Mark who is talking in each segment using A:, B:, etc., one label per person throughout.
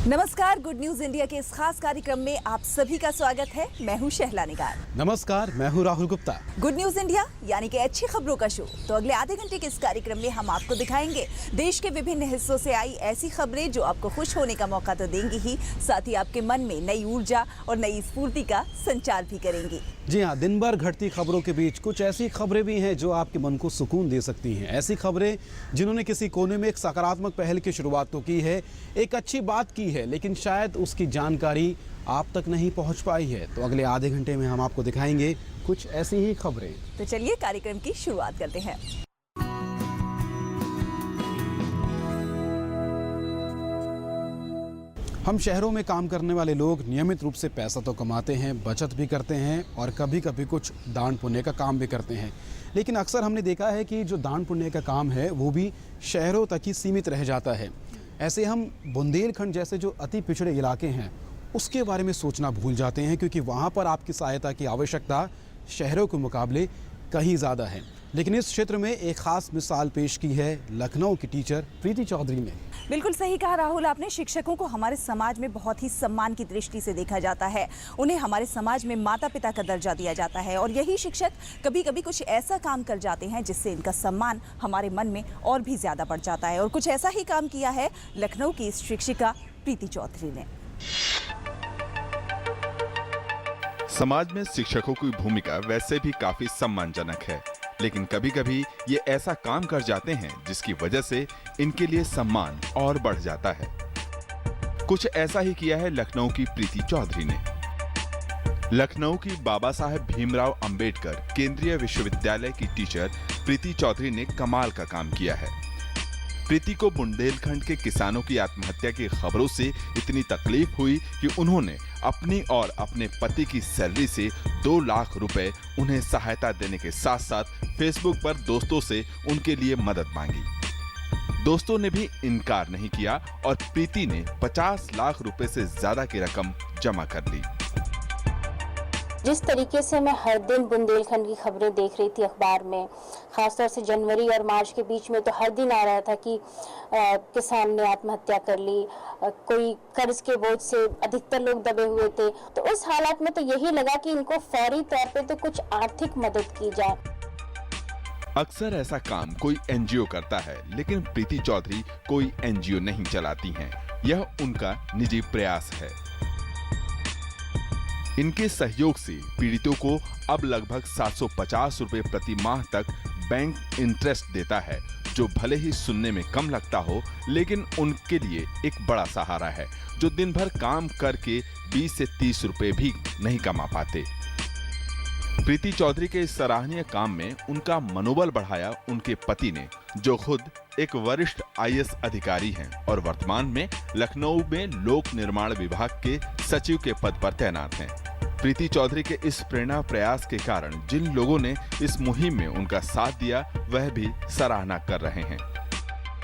A: नमस्कार, good news India के इस खास कार्यक्रम में आप सभी का स्वागत है। मैं हूं शहला निगार।
B: नमस्कार, मैं हूं Rahul Gupta.
A: Good news India यानी कि अच्छी खबरों का शो। तो अगले आधे घंटे के इस कार्यक्रम में हम आपको दिखाएंगे देश के विभिन्न हिस्सों से आई ऐसी खबरें जो आपको खुश होने का मौका तो देंगी ही, साथ ही आपके मन में नई ऊर्जा और नई स्फूर्ति का संचार भी करेंगी।
B: जी हाँ, दिन भर घटती खबरों के बीच कुछ ऐसी खबरें भी हैं जो आपके मन को सुकून दे सकती हैं। ऐसी खबरें जिन्होंने किसी कोने में एक सकारात्मक पहल की शुरुआत तो की है, एक अच्छी बात की है, लेकिन शायद उसकी जानकारी आप तक नहीं पहुंच पाई है। तो अगले आधे घंटे में हम आपको दिखाएंगे कुछ ऐसी ही खबरें।
A: तो चलिए कार्यक्रम की शुरुआत करते हैं।
B: हम शहरों में काम करने वाले लोग नियमित रूप से पैसा तो कमाते हैं, बचत भी करते हैं और कभी कभी कुछ दान पुण्य का काम भी करते हैं। लेकिन अक्सर हमने देखा है कि जो दान पुण्य का काम है वो भी शहरों तक ही सीमित रह जाता है। ऐसे हम बुंदेलखंड जैसे जो अति पिछड़े इलाके हैं उसके बारे में सोचना भूल जाते हैं, क्योंकि वहाँ पर आपकी सहायता की आवश्यकता शहरों के मुकाबले कहीं ज़्यादा है। लेकिन इस क्षेत्र में एक खास मिसाल पेश की है लखनऊ की टीचर प्रीति चौधरी ने।
A: बिल्कुल सही कहा राहुल आपने। शिक्षकों को हमारे समाज में बहुत ही सम्मान की दृष्टि से देखा जाता है। उन्हें हमारे समाज में माता पिता का दर्जा दिया जाता है और यही शिक्षक कभी कभी कुछ ऐसा काम कर जाते हैं जिससे इनका सम्मान हमारे मन में और भी ज्यादा बढ़ जाता है। और कुछ ऐसा ही काम किया है लखनऊ की इस शिक्षिका प्रीति चौधरी ने।
C: समाज में शिक्षकों की भूमिका वैसे भी काफी सम्मानजनक है, लेकिन कभी कभी ये ऐसा काम कर जाते हैं जिसकी वजह से इनके लिए सम्मान और बढ़ जाता है। कुछ ऐसा ही किया है लखनऊ की प्रीति चौधरी ने। लखनऊ की बाबा साहेब भीमराव अंबेडकर केंद्रीय विश्वविद्यालय की टीचर प्रीति चौधरी ने कमाल का काम किया है। प्रीति को बुंदेलखंड के किसानों की आत्महत्या की खबरों से इतनी तकलीफ हुई कि उन्होंने अपनी और अपने पति की सैलरी से 2 लाख रुपए उन्हें सहायता देने के साथ साथ फेसबुक पर दोस्तों से उनके लिए मदद मांगी। दोस्तों ने भी इनकार नहीं किया और प्रीति ने 50 लाख रुपए से ज्यादा की रकम जमा कर ली।
D: जिस तरीके से मैं हर दिन बुंदेलखंड की खबरें देख रही थी अखबार में, खासतौर से जनवरी और मार्च के बीच में, तो हर दिन आ रहा था कि किसान ने आत्महत्या कर ली, कोई कर्ज के बोझ से अधिकतर लोग दबे हुए थे। तो उस हालात में तो यही लगा कि इनको फौरी तौर पे तो कुछ आर्थिक मदद की जाए।
C: अक्सर ऐसा काम कोई एनजीओ करता है, लेकिन प्रीति चौधरी कोई एनजीओ नहीं चलाती हैं। यह उनका निजी प्रयास है। इनके सहयोग से पीड़ितों को अब लगभग 750 रुपए प्रति माह तक बैंक इंटरेस्ट देता है, जो भले ही सुनने में कम लगता हो, लेकिन उनके लिए एक बड़ा सहारा है, जो दिन भर काम करके 20 से 30 रुपए भी नहीं कमा पाते। प्रीति चौधरी के इस सराहनीय काम में उनका मनोबल बढ़ाया उनके पति ने, जो खुद एक वरिष्ठ आईएएस अधिकारी हैं और वर्तमान में लखनऊ में लोक निर्माण विभाग के सचिव के पद पर तैनात हैं। प्रीति चौधरी के इस प्रेरणा प्रयास के कारण जिन लोगों ने इस मुहिम में उनका साथ दिया वह भी सराहना कर रहे हैं।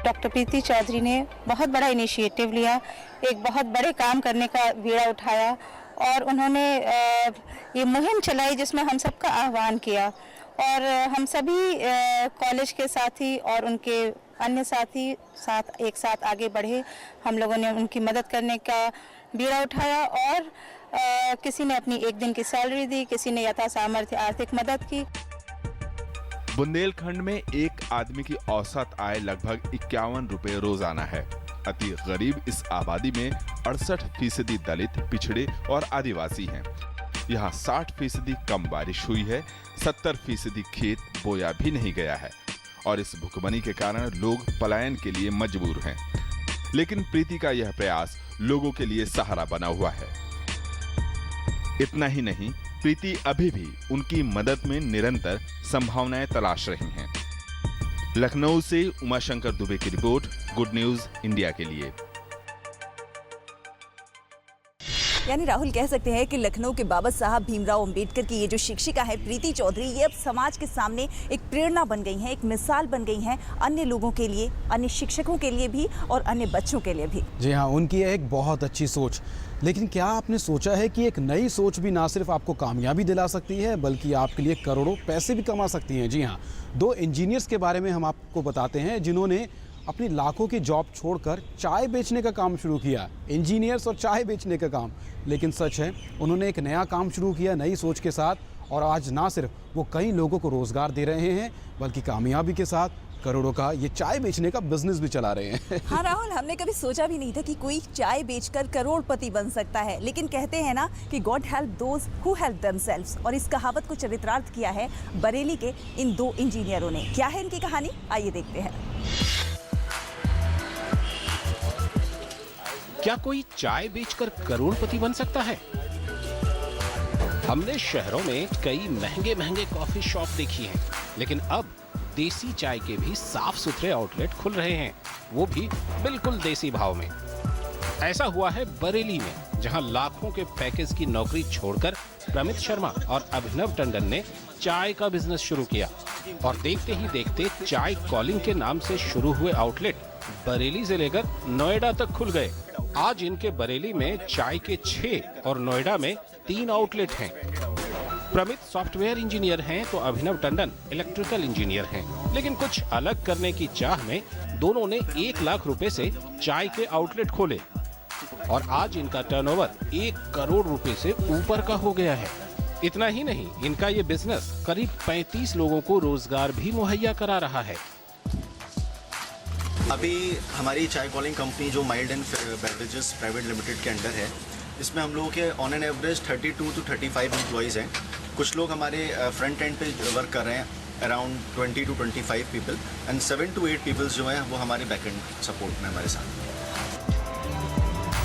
E: डॉक्टर प्रीति चौधरी ने बहुत बड़ा इनिशिएटिव लिया, एक बहुत बड़े काम करने का बीड़ा उठाया और उन्होंने ये मुहिम चलाई जिसमें हम सबका आह्वान किया और हम सभी कॉलेज के साथी और उनके अन्य साथी एक साथ आगे बढ़े। हम लोगों ने उनकी मदद करने का बीड़ा उठाया और किसी ने अपनी एक दिन की सैलरी दी, किसी ने यथा सामर्थ्य आर्थिक मदद की।
C: बुंदेलखंड में एक आदमी की औसत आय लगभग 51 रुपए रोजाना है। अति गरीब इस आबादी में 68% दलित, पिछड़े और आदिवासी हैं। यहाँ 60% कम बारिश हुई है, 70% खेत बोया भी नहीं गया है और इस भूखमरी के कारण लोग पलायन के लिए मजबूर हैं। लेकिन प्रीति का यह प्रयास लोगों के लिए सहारा बना हुआ है। इतना ही नहीं, प्रीति अभी भी उनकी मदद में निरंतर संभावनाएं तलाश रही हैं। लखनऊ से उमाशंकर दुबे की रिपोर्ट, गुड न्यूज इंडिया के लिए।
A: यानी राहुल कह सकते हैं कि लखनऊ के बाबा साहब भीमराव अंबेडकर की ये जो शिक्षिका है प्रीति चौधरी, ये अब समाज के सामने एक प्रेरणा बन गई हैं, एक मिसाल बन गई हैं अन्य लोगों के लिए, अन्य शिक्षकों के लिए भी और अन्य बच्चों के लिए भी।
B: जी हाँ, उनकी एक बहुत अच्छी सोच। लेकिन क्या आपने सोचा है कि एक नई सोच भी ना सिर्फ आपको कामयाबी दिला सकती है बल्कि आपके लिए करोड़ों पैसे भी कमा सकती हैं। जी हाँ, 2 इंजीनियर्स के बारे में हम आपको बताते हैं जिन्होंने अपनी लाखों की जॉब छोड़कर चाय बेचने का काम शुरू किया, इंजीनियर्स और चाय बेचने का काम। लेकिन सच है, उन्होंने एक नया काम शुरू किया नई सोच के साथ, और आज ना सिर्फ वो कई लोगों को रोज़गार दे रहे हैं, बल्कि कामयाबी के साथ करोड़ों का ये चाय बेचने का बिजनेस भी चला रहे हैं।
A: हाँ राहुल, हमने कभी सोचा भी नहीं था कि कोई चाय बेचकर करोड़पति बन सकता है। लेकिन कहते हैं ना कि God help those who help themselves, और इस कहावत को चरितार्थ किया है बरेली के इन दो इंजीनियरों ने। क्या है इनकी कहानी, आइए देखते हैं।
F: क्या कोई चाय बेचकर करोड़पति बन सकता है? हमने शहरों में कई महंगे महंगे कॉफी शॉप देखी हैं, लेकिन अब देसी चाय के भी साफ सुथरे आउटलेट खुल रहे हैं, वो भी बिल्कुल देसी भाव में। ऐसा हुआ है बरेली में, जहां लाखों के पैकेज की नौकरी छोड़कर प्रमित शर्मा और अभिनव टंडन ने चाय का बिजनेस शुरू किया, और देखते ही देखते चाय कॉलिंग के नाम से शुरू हुए आउटलेट बरेली से लेकर नोएडा तक खुल गए। आज इनके बरेली में चाय के 6 और नोएडा में 3 आउटलेट हैं। प्रमित सॉफ्टवेयर इंजीनियर हैं तो अभिनव टंडन इलेक्ट्रिकल इंजीनियर हैं, लेकिन कुछ अलग करने की चाह में दोनों ने 1 लाख रुपए से चाय के आउटलेट खोले, और आज इनका टर्नओवर 1 करोड़ रुपए से ऊपर का हो गया है। इतना ही नहीं, इनका ये बिजनेस करीब 35 लोगों को रोजगार भी मुहैया करा रहा है।
G: अभी हमारी चाय कॉलिंग कंपनी जो mild and beverages private limited के अंडर है, इसमें हम लोगों के on an average 32 to 35 employees हैं। कुछ लोग हमारे फ्रंट एंड पे वर्क कर रहे हैं, around 20 to 25 people, and 7 to 8 peoples जो हैं वो हमारे बैक एंड सपोर्ट में हमारे साथ।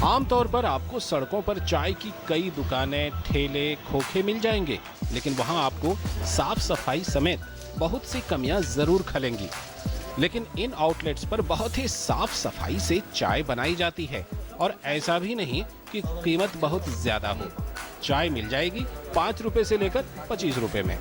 F: आमतौर पर आपको सड़कों पर चाय की कई दुकानें, ठेले, खोखे मिल जाएंगे, लेकिन वहां आपको साफ सफाई समेत बहुत सी कमियां जरूर खलेंगी। लेकिन इन आउटलेट्स पर बहुत ही साफ सफाई से चाय बनाई जाती है, और ऐसा भी नहीं कि कीमत बहुत ज्यादा हो। चाय मिल जाएगी 5 रुपए से लेकर 25 रुपए में।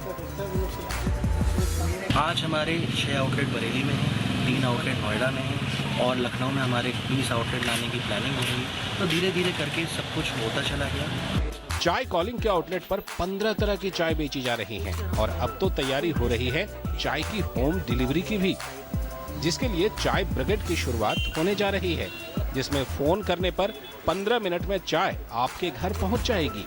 H: आज हमारे 6 आउटलेट बरेली में हैं, 3 आउटलेट नोएडा में हैं, और लखनऊ में हमारे 20 आउटलेट लाने की प्लानिंग हो रही है। तो धीरे धीरे करके सब कुछ होता चला गया।
F: चाय कॉलिंग के आउटलेट पर 15 तरह की चाय बेची जा रही है, और अब तो तैयारी हो रही है चाय की होम डिलीवरी की भी, जिसके लिए चाय ब्रिगेड की शुरुआत होने जा रही है, जिसमें फोन करने पर 15 मिनट में चाय आपके घर पहुंच जाएगी।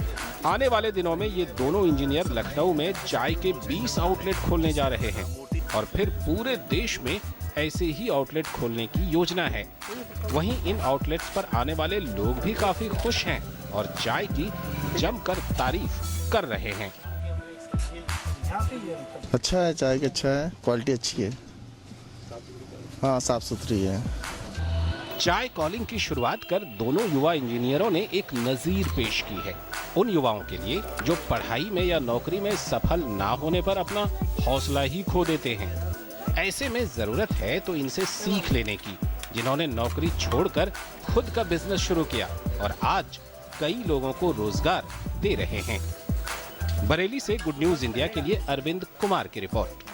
F: आने वाले दिनों में ये दोनों इंजीनियर लखनऊ में चाय के 20 आउटलेट खोलने जा रहे हैं, और फिर पूरे देश में ऐसे ही आउटलेट खोलने की योजना है। वहीं इन आउटलेट्स पर आने वाले लोग भी काफी खुश हैं और चाय की जमकर तारीफ कर रहे हैं।
I: अच्छा है, चाय की अच्छा है, क्वालिटी अच्छी है, हाँ साफ सुथरी है।
F: चाय कॉलिंग की शुरुआत कर दोनों युवा इंजीनियरों ने एक नजीर पेश की है उन युवाओं के लिए जो पढ़ाई में या नौकरी में सफल ना होने पर अपना हौसला ही खो देते हैं। ऐसे में जरूरत है तो इनसे सीख लेने की, जिन्होंने नौकरी छोड़कर खुद का बिजनेस शुरू किया और आज कई लोगों को रोजगार दे रहे हैं। बरेली से गुड न्यूज इंडिया के लिए अरविंद कुमार की रिपोर्ट।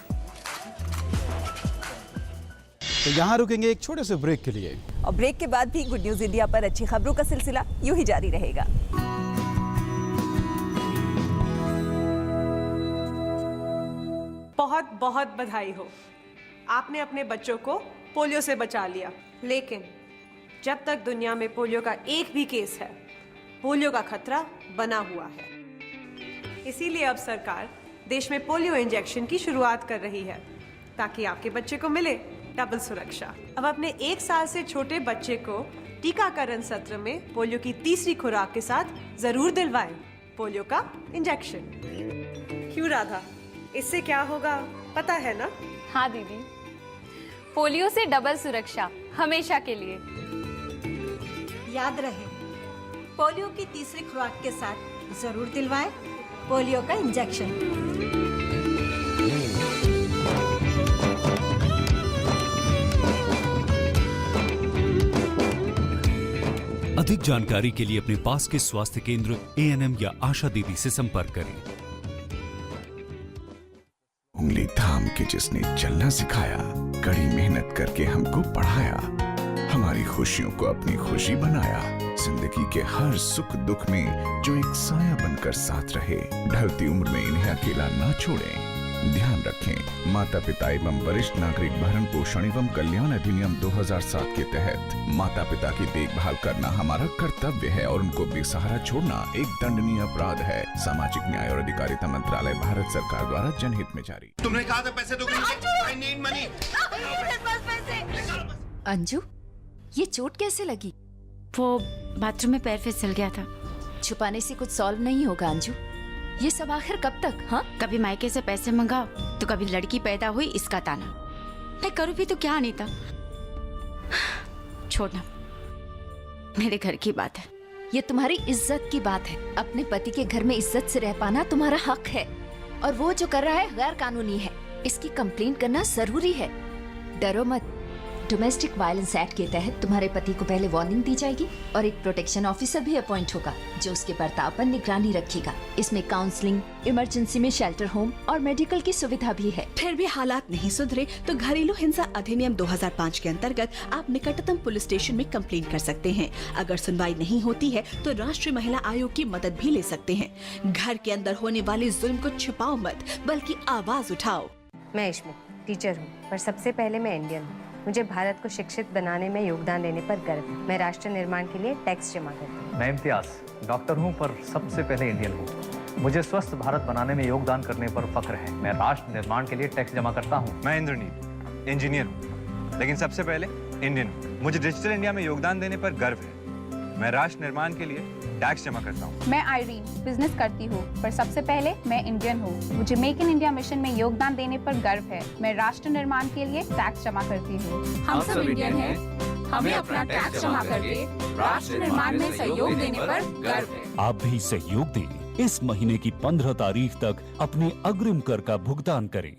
B: तो यहाँ रुकेंगे एक छोटे से ब्रेक के लिए,
A: और ब्रेक के बाद भी गुड न्यूज इंडिया पर अच्छी खबरों का सिलसिला यूं ही जारी रहेगा।
J: बहुत बहुत बधाई हो, आपने अपने बच्चों को पोलियो से बचा लिया। लेकिन जब तक दुनिया में पोलियो का एक भी केस है, पोलियो का खतरा बना हुआ है। इसीलिए अब सरकार देश में पोलियो इंजेक्शन की शुरुआत कर रही है, ताकि आपके बच्चे को मिले डबल सुरक्षा। अब अपने 1 साल से छोटे बच्चे को टीकाकरण सत्र में पोलियो की तीसरी खुराक के साथ जरूर दिलवाएं पोलियो का इंजेक्शन। क्यों राधा, इससे क्या होगा पता है ना?
K: हाँ दीदी, पोलियो से डबल सुरक्षा हमेशा के लिए।
L: याद रहे, पोलियो की तीसरी खुराक के साथ जरूर दिलवाएं पोलियो का इंजेक्शन।
M: अधिक जानकारी के लिए अपने पास के स्वास्थ्य केंद्र, ANM या आशा दीदी से संपर्क करें।
N: उंगली थाम के जिसने चलना सिखाया, कड़ी मेहनत करके हमको पढ़ाया, हमारी खुशियों को अपनी खुशी बनाया, जिंदगी के हर सुख दुख में जो एक साया बनकर साथ रहे, ढलती उम्र में इन्हें अकेला ना छोड़ें। ध्यान रखें, माता पिता एवं वरिष्ठ नागरिक भरण पोषण एवं कल्याण अधिनियम 2007 के तहत माता पिता की देखभाल करना हमारा कर्तव्य है और उनको बेसहारा छोड़ना एक दंडनीय अपराध है। सामाजिक न्याय और अधिकारिता मंत्रालय, भारत सरकार द्वारा जनहित में जारी।
O: तुमने कहा था पैसे दोगे? I need money।
P: अंजू, ये चोट कैसे लगी?
Q: वो बाथरूम में पैर फिसल गया था।
P: छुपाने से कुछ सॉल्व नहीं होगा अंजू। ये सब आखिर कब तक? हाँ,
Q: कभी मायके से पैसे मंगाओ तो कभी लड़की पैदा हुई इसका ताना। मैं करूँ भी तो क्या अनीता? छोड़ना, मेरे घर की बात है।
P: ये तुम्हारी इज्जत की बात है। अपने पति के घर में इज्जत से रह पाना तुम्हारा हक है और वो जो कर रहा है गैर कानूनी है। इसकी कंप्लेंट करना जरूरी है। डरो मत। डोमेस्टिक वायलेंस एक्ट के तहत तुम्हारे पति को पहले वार्निंग दी जाएगी और एक प्रोटेक्शन ऑफिसर भी अपॉइंट होगा जो उसके बर्ताव पर निगरानी रखेगा। इसमें काउंसलिंग, इमरजेंसी में शेल्टर होम और मेडिकल की सुविधा भी है।
R: फिर भी हालात नहीं सुधरे तो घरेलू हिंसा अधिनियम 2005 के अंतर्गत आप निकटतम पुलिस स्टेशन में कंप्लेंट कर सकते हैं। अगर सुनवाई नहीं होती है तो राष्ट्रीय महिला आयोग की मदद भी ले सकते हैं। घर के अंदर होने वाले जुल्म को छिपाओ मत, बल्कि आवाज उठाओ।
S: मैं इश्मी टीचर हूँ, पर सबसे पहले मैं इंडियन हूँ। मुझे भारत को शिक्षित बनाने में योगदान देने पर गर्व है। मैं राष्ट्र निर्माण के लिए टैक्स जमा करती हूँ।
T: मैं इम्तियाज डॉक्टर हूँ, पर सबसे पहले इंडियन हूँ। मुझे स्वस्थ भारत बनाने में योगदान करने पर फख्र है। मैं राष्ट्र निर्माण के लिए टैक्स जमा करता हूँ।
U: मैं इंद्रनील इंजीनियर हूँ, लेकिन सबसे पहले इंडियन हूँ। मुझे डिजिटल इंडिया में योगदान देने पर गर्व है। मैं राष्ट्र निर्माण के लिए टैक्स जमा करता हूँ।
V: मैं आयरीन बिजनेस करती हूँ, पर सबसे पहले मैं इंडियन हूँ। मुझे मेक इन इंडिया मिशन में योगदान देने पर गर्व है। मैं राष्ट्र निर्माण के लिए टैक्स जमा करती हूँ।
W: हम सब इंडियन हैं। हमें अपना टैक्स जमा करके राष्ट्र निर्माण में सहयोग देने पर गर्व है।
M: आप भी सहयोग दें। इस महीने की 15 तारीख तक अपने अग्रिम कर का भुगतान करें।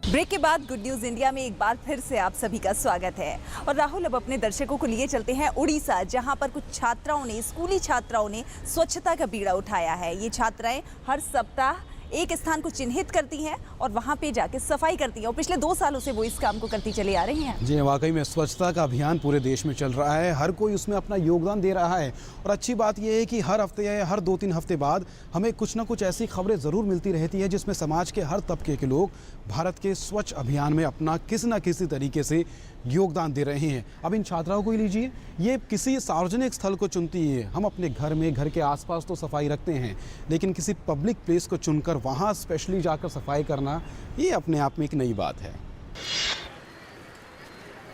A: ब्रेक के बाद गुड न्यूज इंडिया में एक बार फिर से आप सभी का स्वागत है। और राहुल, अब अपने दर्शकों को लिए चलते हैं उड़ीसा, जहां पर कुछ छात्राओं ने, स्कूली छात्राओं ने स्वच्छता का बीड़ा उठाया है। ये छात्राएं हर सप्ताह एक स्थान को चिन्हित करती हैं और वहां पे जाके सफाई करती हैं और पिछले 2 सालों से वो इस काम को करती चली आ रही हैं।
B: जी, वाकई में स्वच्छता का अभियान पूरे देश में चल रहा है। हर कोई उसमें अपना योगदान दे रहा है और अच्छी बात यह है कि हर हफ्ते या हर 2-3 हफ्ते बाद हमें कुछ ना कुछ ऐसी खबरें ज़रूर मिलती रहती है जिसमें समाज के हर तबके के लोग भारत के स्वच्छ अभियान में अपना किसी न किसी तरीके से योगदान दे रहे हैं। अब इन छात्राओं को ही लीजिए, ये किसी सार्वजनिक स्थल को चुनती है। हम अपने घर में, घर के आसपास तो सफाई रखते हैं, लेकिन किसी पब्लिक प्लेस को चुनकर वहाँ स्पेशली जाकर सफाई करना, ये अपने आप में एक नई बात है।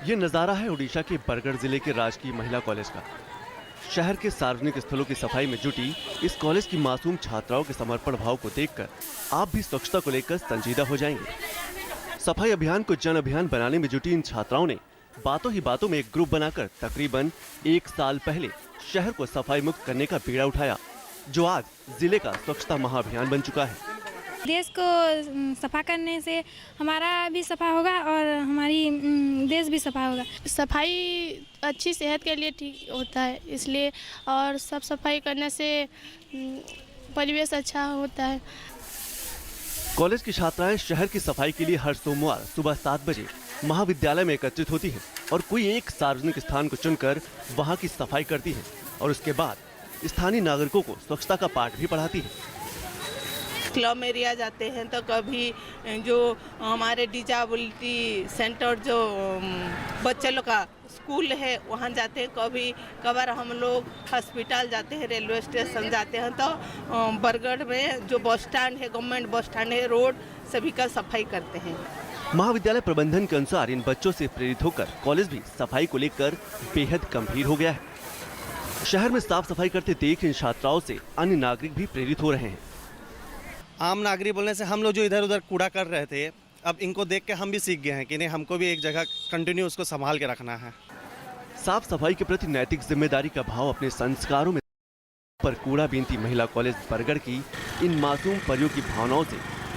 X: ये नज़ारा है उड़ीसा के बरगढ़ जिले के राजकीय महिला कॉलेज का। शहर के सार्वजनिक स्थलों की सफाई में जुटी इस कॉलेज की मासूम छात्राओं के समर्पण भाव को देखकर आप भी स्वच्छता को लेकर संजीदा हो जाएंगे। सफाई अभियान को जन अभियान बनाने में जुटी इन छात्राओं ने बातों ही बातों में एक ग्रुप बनाकर तकरीबन 1 साल पहले शहर को सफाई मुक्त करने का बीड़ा उठाया, जो आज जिले का स्वच्छता महाअभियान बन चुका है।
Y: देश को सफा करने से हमारा भी सफा होगा और हमारी देश भी सफा होगा। सफाई अच्छी सेहत के लिए ठीक होता है, इसलिए और सब सफाई करने से परिवेश अच्छा होता है।
X: कॉलेज की छात्राएं शहर की सफाई के लिए हर सोमवार सुबह 7 बजे महाविद्यालय में एकत्रित होती हैं और कोई एक सार्वजनिक स्थान को चुनकर वहां की सफाई करती हैं और उसके बाद स्थानीय नागरिकों को स्वच्छता का पाठ भी पढ़ाती हैं।
Z: स्लम एरिया जाते हैं तो कभी जो हमारे डिसेबिलिटी सेंटर जो बच्चे लोग का स्कूल है वहाँ जाते हैं। कभी कभार हम लोग हॉस्पिटल जाते हैं, रेलवे स्टेशन जाते हैं, तो बरगढ़ में जो बस स्टैंड है, गवर्नमेंट बस स्टैंड है, रोड सभी का सफाई करते हैं।
X: महाविद्यालय प्रबंधन के अनुसार इन बच्चों से प्रेरित होकर कॉलेज भी सफाई को लेकर बेहद गंभीर हो गया है। शहर में साफ सफाई करते देख इन छात्राओं से अन्य नागरिक भी प्रेरित हो रहे हैं।
H: आम नागरिक बोलने से हम लोग जो इधर उधर कूड़ा कर रहे थे, अब इनको देख के हम भी सीख गए हैं कि नहीं, हमको भी एक जगह कंटिन्यू उसको संभाल के रखना है।
X: साफ सफाई के प्रति नैतिक जिम्मेदारी का भाव अपने संस्कारों में पर कूड़ा बीनती महिला कॉलेज बरगढ़ की इन मासूम परियों की भावनाओं से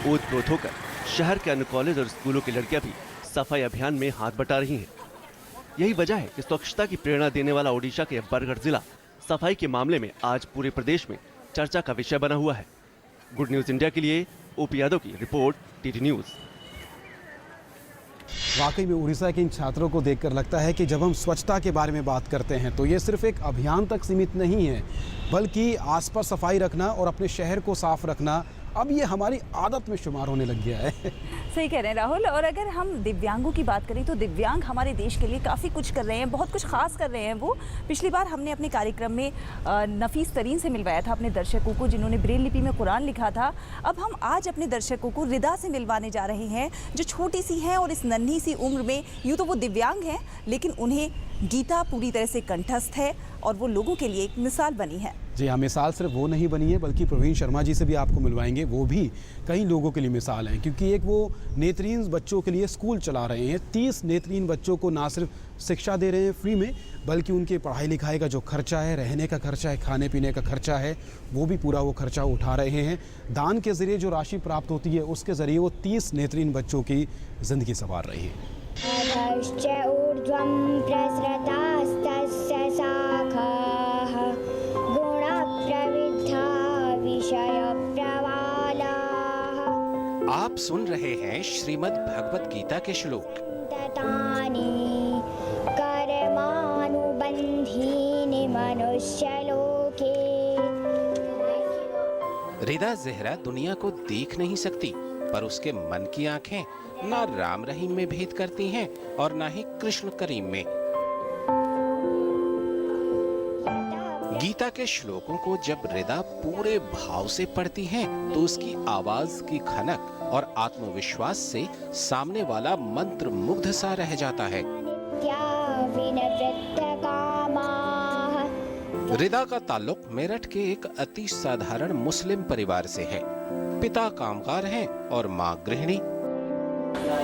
X: ओतप्रोत होकर शहर के अन्य कॉलेज और स्कूलों की लड़कियां भी सफाई अभियान में हाथ बटा रही हैं। यही वजह है कि स्वच्छता की प्रेरणा देने वाला ओडिशा के बरगढ़ जिला सफाई के मामले में आज पूरे प्रदेश में चर्चा का विषय बना हुआ है। गुड न्यूज इंडिया के लिए ओपी यादव की रिपोर्ट, टीटी न्यूज।
B: वाकई में उड़ीसा के इन छात्रों को देखकर लगता है कि जब हम स्वच्छता के बारे में बात करते हैं तो ये सिर्फ एक अभियान तक सीमित नहीं है, बल्कि आसपास सफाई रखना और अपने शहर को साफ रखना अब ये हमारी आदत में शुमार होने लग गया है।
A: सही कह रहे हैं राहुल। और अगर हम दिव्यांगों की बात करें तो दिव्यांग हमारे देश के लिए काफ़ी कुछ कर रहे हैं, बहुत कुछ खास कर रहे हैं वो। पिछली बार हमने अपने कार्यक्रम में नफीस तरीन से मिलवाया था अपने दर्शकों को, जिन्होंने ब्रेल लिपि में कुरान लिखा था। अब हम आज अपने दर्शकों को रिदा से मिलवाने जा रहे हैं, जो छोटी सी हैं और इस नन्ही सी उम्र में, यूँ तो वो दिव्यांग हैं लेकिन उन्हें गीता पूरी तरह से कंठस्थ है और वो लोगों के लिए एक मिसाल बनी है।
B: जी हाँ, मिसाल सिर्फ वो नहीं बनी है बल्कि प्रवीण शर्मा जी से भी आपको मिलवाएंगे। वो भी कई लोगों के लिए मिसाल हैं, क्योंकि एक वो नेत्रहीन बच्चों के लिए स्कूल चला रहे हैं। 30 नेत्रहीन बच्चों को ना सिर्फ शिक्षा दे रहे हैं फ्री में, बल्कि उनके पढ़ाई लिखाई का जो खर्चा है, रहने का खर्चा है, खाने पीने का खर्चा है, वो भी पूरा वो खर्चा उठा रहे हैं। दान के ज़रिए जो राशि प्राप्त होती है उसके ज़रिए वो 30 नेत्रहीन बच्चों की ज़िंदगी संवार रही है।
C: आप सुन रहे हैं श्रीमद् भगवत गीता के श्लोक। रिदा ज़हरा दुनिया को देख नहीं सकती, पर उसके मन की आंखें ना राम रहीम में भेद करती हैं और ना ही कृष्ण करीम में। गीता के श्लोकों को जब रिदा पूरे भाव से पढ़ती है तो उसकी आवाज की खनक और आत्मविश्वास से सामने वाला मंत्र मुग्ध सा रह जाता है। रिदा का ताल्लुक मेरठ के एक अति साधारण मुस्लिम परिवार से है। पिता कामगार हैं और मां गृहिणी।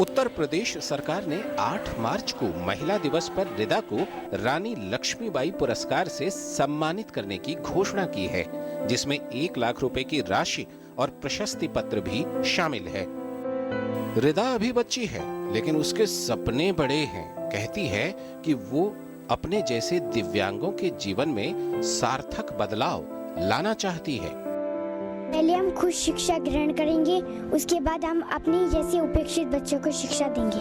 C: उत्तर प्रदेश सरकार ने 8 मार्च को महिला दिवस पर रिदा को रानी लक्ष्मीबाई पुरस्कार से सम्मानित करने की घोषणा की है, जिसमें 1 लाख रुपए की राशि और प्रशस्ति पत्र भी शामिल है। रिदा अभी बच्ची है, लेकिन उसके सपने बड़े हैं। कहती है कि वो अपने जैसे दिव्यांगों के जीवन में सार्थक बदलाव लाना चाहती है।
D: पहले हम खुद शिक्षा ग्रहण करेंगे, उसके बाद हम अपने जैसे उपेक्षित बच्चों को शिक्षा देंगे।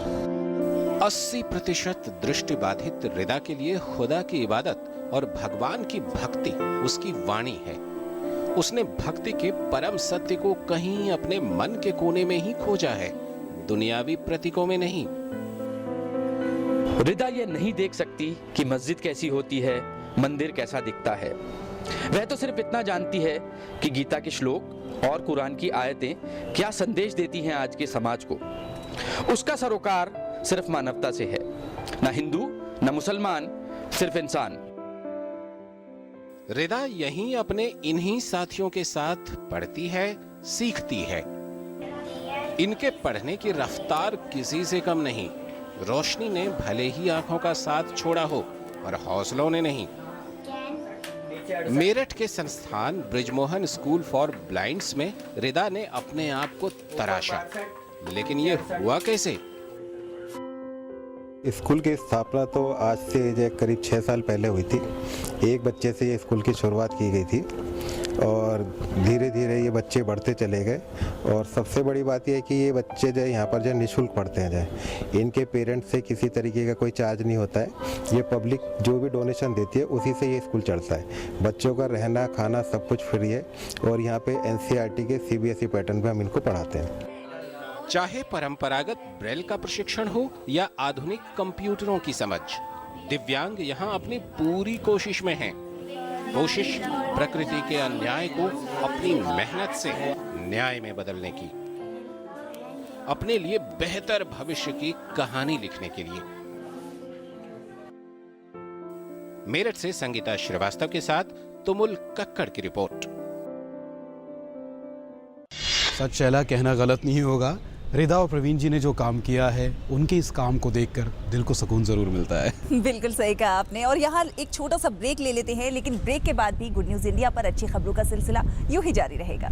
C: 80% दृष्टिबाधित रिदा के लिए खुदा की इबादत और भगवान की भक्ति उसकी वाणी है। उसने भक्ति के परम सत्य को कहीं अपने मन के कोने में ही खोजा है, दुनियावी प्रतीकों में नहीं।
E: रिदा ये नहीं देख सकती कि मस्जिद कैसी होती है, मंदिर कैसा दिखता है। वह तो सिर्फ इतना जानती है कि गीता के श्लोक और कुरान की आयतें क्या संदेश देती हैं आज के समाज को। उसका सरोकार सिर्फ मानवता से है, ना हिंदू ना मुसलमान, सिर्फ इंसान।
C: रिदा यहीं अपने इन्हीं साथियों के साथ पढ़ती है, सीखती है। इनके पढ़ने की रफ्तार किसी से कम नहीं। रोशनी ने भले ही आंखों का साथ छोड़ा हो, और हौसलों ने नहीं। मेरठ के संस्थान ब्रिजमोहन स्कूल फॉर ब्लाइंड्स में रिदा ने अपने आप को तराशा, लेकिन ये हुआ कैसे?
F: स्कूल की स्थापना तो आज से करीब 6 साल पहले हुई थी। एक बच्चे से ये स्कूल की शुरुआत की गई थी और धीरे धीरे ये बच्चे बढ़ते चले गए। और सबसे बड़ी बात यह है कि ये बच्चे जो यहाँ पर जो निःशुल्क पढ़ते हैं, जो इनके पेरेंट्स से किसी तरीके का कोई चार्ज नहीं होता है। ये पब्लिक जो भी डोनेशन देती है उसी से ये स्कूल चलता है। बच्चों का रहना खाना सब कुछ फ्री है और यहाँ पे NCERT के CBSE पैटर्न पे हम इनको पढ़ाते हैं।
C: चाहे परंपरागत ब्रेल का प्रशिक्षण हो या आधुनिक कंप्यूटरों की समझ, दिव्यांग यहाँ अपनी पूरी कोशिश में हैं। कोशिश प्रकृति के अन्याय को अपनी मेहनत से न्याय में बदलने की, अपने लिए बेहतर भविष्य की कहानी लिखने के लिए। मेरठ से संगीता श्रीवास्तव के साथ तुमुल कक्कड़ की रिपोर्ट।
B: सच शैला, कहना गलत नहीं होगा। रिदा और प्रवीण जी ने जो काम किया है, उनके इस काम को देखकर दिल को सुकून जरूर मिलता है।
A: बिल्कुल सही कहा आपने। और यहाँ एक छोटा सा ब्रेक ले लेते हैं, लेकिन ब्रेक के बाद भी गुड न्यूज़ इंडिया पर अच्छी खबरों का सिलसिला यूं ही जारी रहेगा।